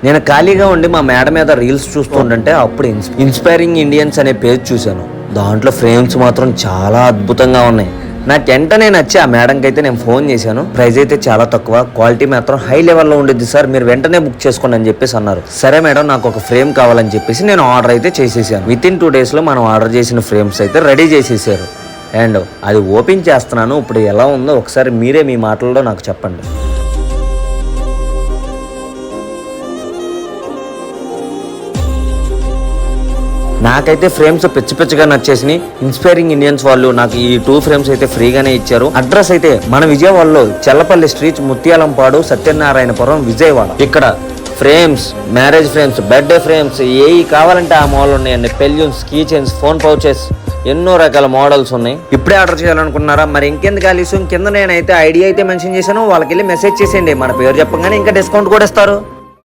నేను ఖాళీగా ఉండి మా మేడ మీద రీల్స్ చూస్తుంటే అప్పుడు ఇన్స్పైరింగ్ ఇండియన్స్ అనే పేజ్ చూశాను. దాంట్లో ఫ్రేమ్స్ మాత్రం చాలా అద్భుతంగా ఉన్నాయి. నాకు వెంటనే నచ్చి ఆ మేడంకి అయితే నేను ఫోన్ చేశాను. ప్రైస్ అయితే చాలా తక్కువ, క్వాలిటీ మాత్రం హై లెవెల్లో ఉండిద్ది సార్, మీరు వెంటనే బుక్ చేసుకోండి అని చెప్పేసి అన్నారు. సరే మేడం, నాకు ఒక ఫ్రేమ్ కావాలని చెప్పేసి నేను ఆర్డర్ అయితే చేసేసాను. వితిన్ 2 days మనం ఆర్డర్ చేసిన ఫ్రేమ్స్ అయితే రెడీ చేసేసారు. అండ్ అది ఓపెన్ చేస్తున్నాను. ఇప్పుడు ఎలా ఉందో ఒకసారి మీరే మీ మాటల్లో నాకు చెప్పండి. నాకైతే ఫ్రేమ్స్ పిచ్చిగా నచ్చేసినాయి. ఇన్స్పైరింగ్ ఇండియన్స్ వాళ్ళు నాకు ఈ 2 ఫ్రేమ్స్ అయితే ఫ్రీగానే ఇచ్చారు. అడ్రస్ అయితే మన విజయవాడలో చెల్లపల్లి స్ట్రీట్, ముత్యాలంపాడు, సత్యనారాయణపురం, విజయవాడ. ఇక్కడ frames, marriage frames, birthday frames ఏవి కావాలంటే ఆ మోడల్ ఉన్నాయండి. పెల్యూన్స్, కీ చైన్స్, ఫోన్ పౌచెస్, ఎన్నో రకాల మోడల్స్ ఉన్నాయి. ఇప్పుడే ఆర్డర్ చేయాలనుకున్నారా? మరి ఇంకెందుకు ఆలస్యం, కింద నేనైతే ఐడియా అయితే మెన్షన్ చేశాను, వాళ్ళకి వెళ్ళి మెసేజ్ చేసేయండి. మన పేరు చెప్పగానే ఇంకా డిస్కౌంట్ కూడా ఇస్తారు.